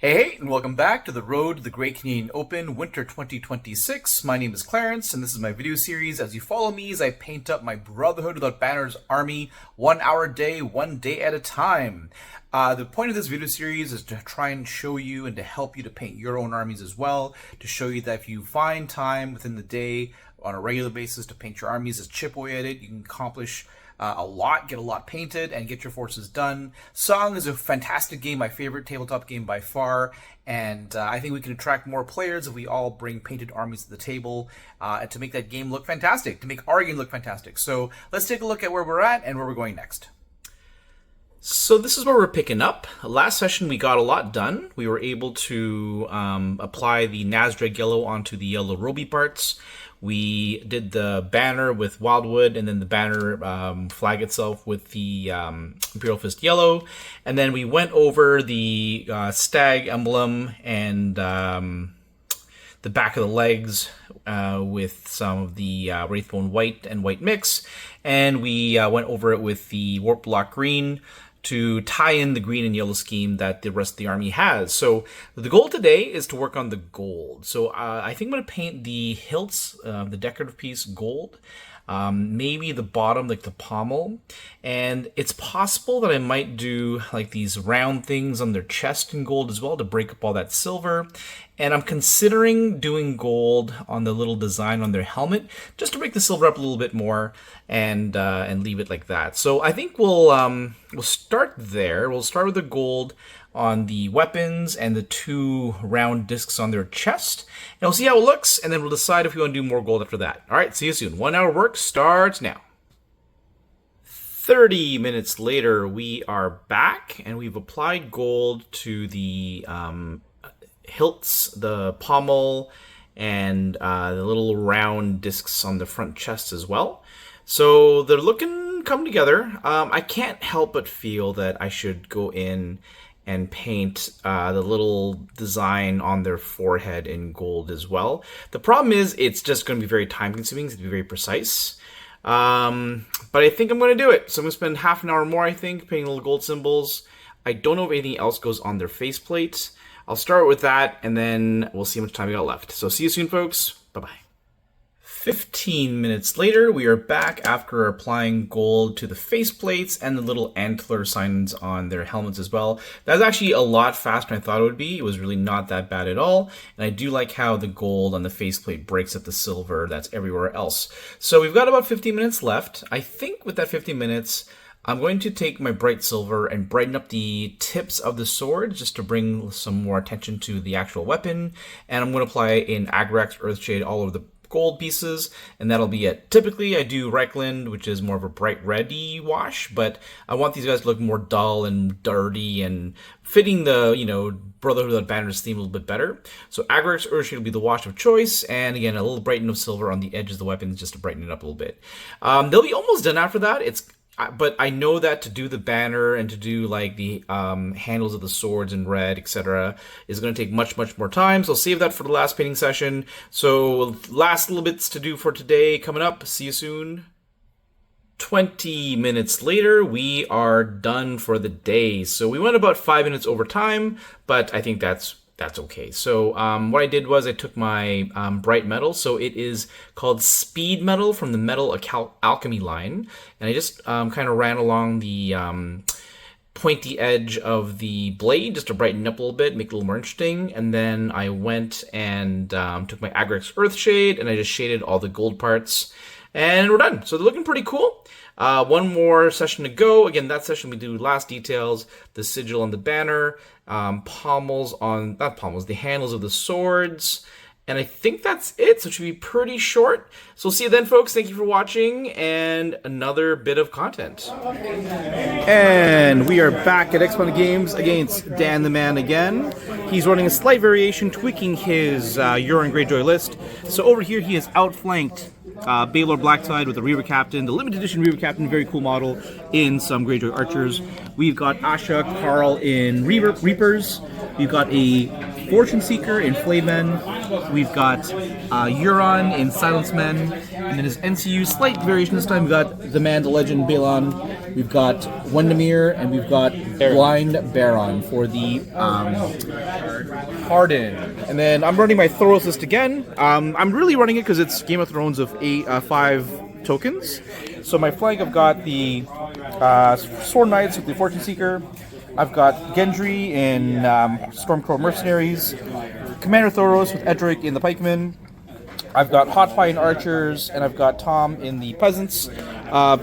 Hey, and welcome back to the Road to the Great Canadian Open Winter 2026. My name is Clarence, and this is my video series as you follow me as I paint up my Brotherhood Without Banners army 1 hour a day, 1 day at a time. The point of this video series is to try and show you and to help you to paint your own armies as well, to show you that if you find time within the day on a regular basis to paint your armies, as chip away at it, you can accomplish a lot, get a lot painted, and get your forces done. Song is a fantastic game, my favorite tabletop game by far, and I think we can attract more players if we all bring painted armies to the table to make that game look fantastic, to make our game look fantastic. So let's take a look at where we're at and where we're going next. So this is where we're picking up. Last session we got a lot done. We were able to apply the Nazdrag yellow onto the yellow Roby parts. We did the banner with Wildwood, and then the banner flag itself with the Imperial Fist yellow. And then we went over the stag emblem and the back of the legs with some of the Wraithbone white and white mix. And we went over it with the Warp Block green to tie in the green and yellow scheme that the rest of the army has. So the goal today is to work on the gold. So I think I'm going to paint the hilts, the decorative piece, gold. Maybe the bottom, like the pommel. And it's possible that I might do like these round things on their chest in gold as well to break up all that silver. And I'm considering doing gold on the little design on their helmet just to break the silver up a little bit more and leave it like that. So I think we'll start there. We'll start with the gold on the weapons and the two round discs on their chest. And we'll see how it looks, and then we'll decide if we want to do more gold after that. All right, see you soon. 1 hour work starts now. 30 minutes later, we are back, and we've applied gold to the hilts, the pommel, and the little round discs on the front chest as well. So they're looking come together. I can't help but feel that I should go in and paint the little design on their forehead in gold as well. The problem is it's just going to be very time consuming to be very precise. But I think I'm going to do it. So I'm going to spend half an hour more, I think, painting little gold symbols. I don't know if anything else goes on their faceplate. I'll start with that, and then we'll see how much time we got left. So see you soon, folks. Bye-bye. 15 minutes later, we are back after applying gold to the faceplates and the little antler signs on their helmets as well. That was actually a lot faster than I thought it would be. It was really not that bad at all. And I do like how the gold on the faceplate breaks up the silver that's everywhere else. So we've got about 15 minutes left. I think with that 15 minutes, I'm going to take my bright silver and brighten up the tips of the sword just to bring some more attention to the actual weapon. And I'm going to apply in Agrax Earthshade all over the gold pieces, and that'll be it. Typically, I do Reikland, which is more of a bright reddy wash, but I want these guys to look more dull and dirty and fitting the, Brotherhood Without Banners theme a little bit better. So Agrax Earthshade will be the wash of choice, and again, a little brighten of silver on the edges of the weapons just to brighten it up a little bit. They'll be almost done after that. But I know that to do the banner and to do like the handles of the swords in red, etc., is going to take much, much more time. So I'll save that for the last painting session. So last little bits to do for today coming up. See you soon. 20 minutes later, we are done for the day. So we went about 5 minutes over time, but I think that's okay. So what I did was I took my bright metal. So it is called Speed Metal from the Metal Alchemy line. And I just kind of ran along the pointy edge of the blade just to brighten it up a little bit, make it a little more interesting. And then I went and took my Agrax Earthshade and I just shaded all the gold parts. And we're done. So they're looking pretty cool. One more session to go. Again, that session we do last details, the sigil on the banner, the handles of the swords, and I think that's it. So it should be pretty short. So we'll see you then, folks. Thank you for watching, and another bit of content. And we are back at Exponent Games against Dan the Man again. He's running a slight variation, tweaking his Euron Greyjoy list. So over here, he has outflanked Baelor Blackside with the Reaver Captain, the limited edition Reaver Captain, very cool model, in some Greyjoy Archers. We've got Asha Carl in Reapers. We've got a Fortune Seeker in Flaymen. We've got Euron in Silence Men. And then his NCU, slight variation this time, we've got the man, the legend, Balon we've got Wendemir, and we've got Blind Baron for the Harden. And then I'm running my Thoros list again. I'm really running it because it's Game of Thrones of 5 tokens. So my flank, I've got the Sword Knights with the Fortune Seeker. I've got Gendry in Stormcrow Mercenaries. Commander Thoros with Edric in the Pikemen. I've got Hotfire in Archers, and I've got Tom in the Peasants.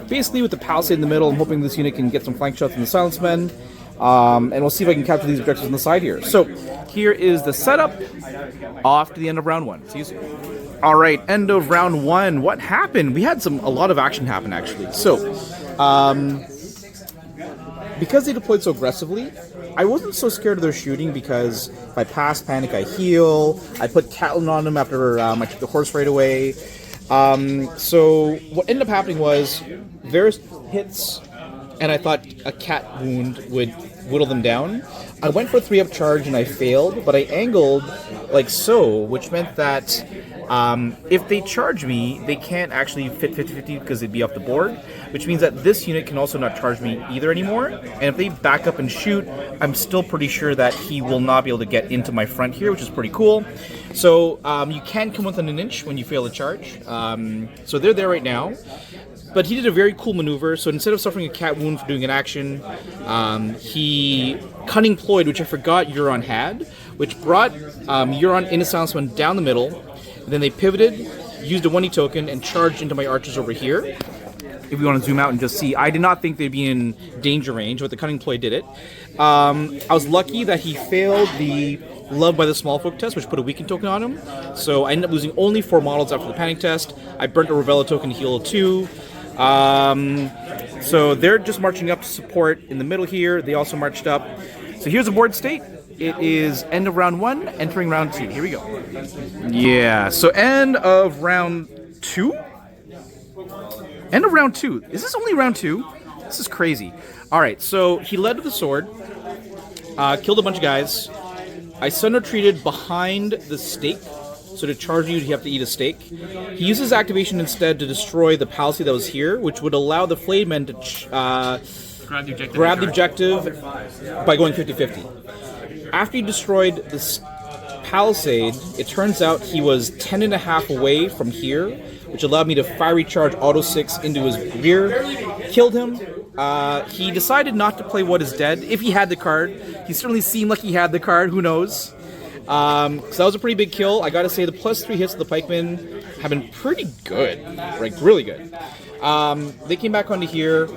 Basically with the Palisade in the middle, I'm hoping this unit can get some flank shots from the Silence Men. And we'll see if I can capture these objectives on the side here. So, here is the setup. Off to the end of round 1. See you soon. Alright, end of round 1. What happened? We had a lot of action happen, actually. So, because they deployed so aggressively, I wasn't so scared of their shooting because if I pass Panic, I heal. I put Catelyn on them after I took the horse right away. So what ended up happening was Varys hits, and I thought a cat wound would whittle them down. I went for a 3-up charge and I failed, but I angled like so, which meant that if they charge me, they can't actually fit 50-50 because they'd be off the board, which means that this unit can also not charge me either anymore. And if they back up and shoot, I'm still pretty sure that he will not be able to get into my front here, which is pretty cool. So you can come within an inch when you fail a charge. So they're there right now. But he did a very cool maneuver. So instead of suffering a cat wound for doing an action, he cunning ployed, which I forgot Euron had, which brought Euron in a Silence Man down the middle. And then they pivoted, used a 1E token, and charged into my archers over here. If we want to zoom out and just see, I did not think they'd be in danger range, but the cunning ploy did it. I was lucky that he failed the Love by the Small Folk test, which put a weaken token on him. So I ended up losing only 4 models after the panic test. I burnt a Ravella token to heal 2. So they're just marching up to support in the middle here. They also marched up. So here's the board state. It is end of round 1, entering round 2. Here we go. Yeah, so end of round 2? End of round 2. Is this only round 2? This is crazy. Alright, so he led with the sword. Killed a bunch of guys. I Sun retreated behind the stake. So to charge you have to eat a stake. He uses activation instead to destroy the palisade that was here, which would allow the Flayed Men to grab the objective by going 50-50. After he destroyed this palisade, it turns out he was 10.5 away from here, which allowed me to fiery charge auto 6 into his rear, killed him. He decided not to play What Is Dead. If he had the card, he certainly seemed like he had the card. Who knows? So that was a pretty big kill. I gotta say the +3 hits of the pikemen have been pretty good, like really good. They came back onto here.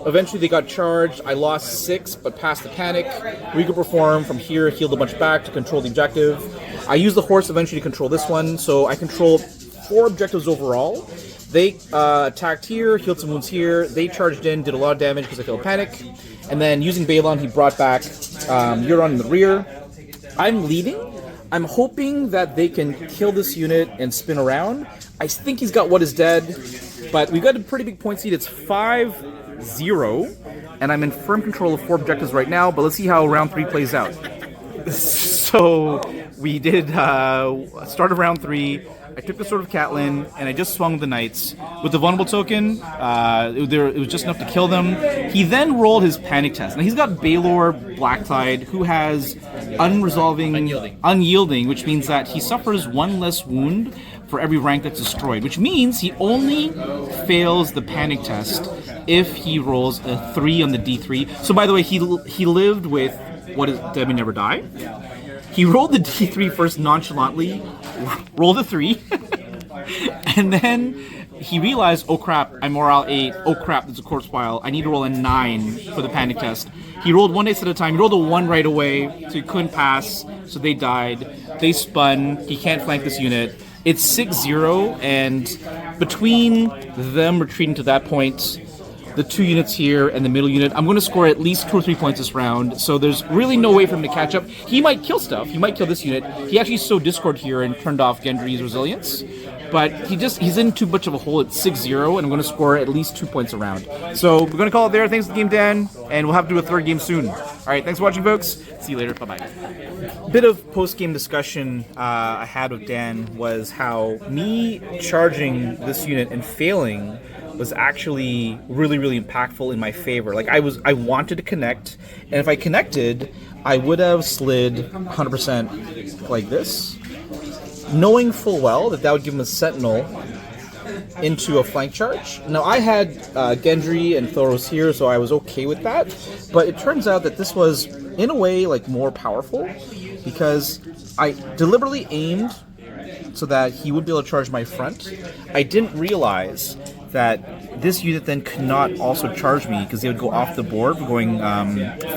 Eventually they got charged. I lost 6, but passed the panic. Regal performed from here, healed a bunch back to control the objective. I used the horse eventually to control this one, so I controlled 4 objectives overall. They attacked here, healed some wounds here. They charged in, did a lot of damage because I killed panic. And then using Balon, he brought back Euron in the rear. I'm leading. I'm hoping that they can kill this unit and spin around. I think he's got What Is Dead, but we've got a pretty big point lead. It's 5-0, and I'm in firm control of 4 objectives right now, but let's see how round 3 plays out. So we did start of round 3. I took the Sword of Catelyn, and I just swung the Knights. With the Vulnerable token, it was just enough to kill them. He then rolled his Panic Test. Now he's got Baelor Blacktide, who has Unyielding, which means that he suffers 1 less wound for every rank that's destroyed, which means he only fails the Panic Test if he rolls a 3 on the D3. So by the way, he lived with What Is Dead May Never Die. He rolled the D3 first nonchalantly, rolled a 3, and then he realized, oh crap, I'm morale 8, oh crap, there's a corpse pile, I need to roll a 9 for the panic test. He rolled 1 dice at a time, he rolled a 1 right away, so he couldn't pass, so they died. They spun, he can't flank this unit. It's 6-0, and between them retreating to that point, the 2 units here and the middle unit, I'm going to score at least 2 or 3 points this round, so there's really no way for him to catch up. He might kill stuff, he might kill this unit. He actually sowed Discord here and turned off Gendry's resilience, but he's in too much of a hole at 6-0, and I'm going to score at least 2 points a round. So we're going to call it there. Thanks for the game, Dan, and we'll have to do a 3rd game soon. Alright, thanks for watching, folks. See you later. Bye-bye. Bit of post-game discussion I had with Dan was how me charging this unit and failing was actually really, really impactful in my favor. Like I wanted to connect, and if I connected, I would have slid 100% like this, knowing full well that would give him a Sentinel into a flank charge. Now I had Gendry and Thoros here, so I was okay with that, but it turns out that this was, in a way, like more powerful, because I deliberately aimed so that he would be able to charge my front. I didn't realize that this unit then could not also charge me because they would go off the board going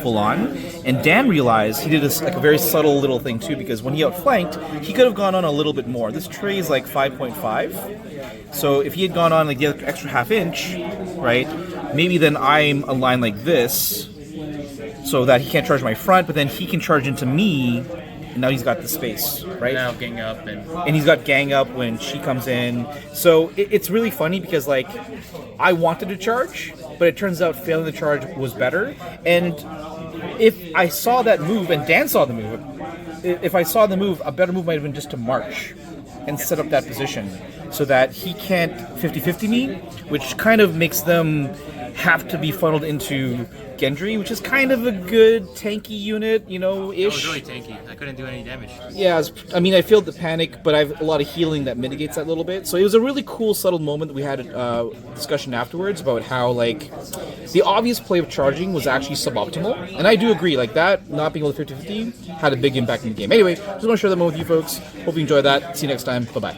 full on. And Dan realized he did like a very subtle little thing too, because when he outflanked, he could have gone on a little bit more. This tray is like 5.5, so if he had gone on like the extra half inch, right, maybe then I'm aligned like this, so that he can't charge my front, but then he can charge into me. And now he's got the space, right? Now gang up and he's got gang up when she comes in. So it's really funny because like I wanted to charge, but it turns out failing the charge was better. And if I saw that move and Dan saw the move, if I saw the move, a better move might have been just to march and set up that position so that he can't 50-50 me, which kind of makes them have to be funneled into Gendry, which is kind of a good tanky unit, you know, ish. It was really tanky. I couldn't do any damage. Yeah, I mean, I failed the panic, but I have a lot of healing that mitigates that a little bit. So it was a really cool, subtle moment that we had a discussion afterwards about how, like, the obvious play of charging was actually suboptimal. And I do agree, like, that, not being able to 50-50, had a big impact in the game. Anyway, just want to share that moment with you folks. Hope you enjoy that. See you next time. Bye-bye.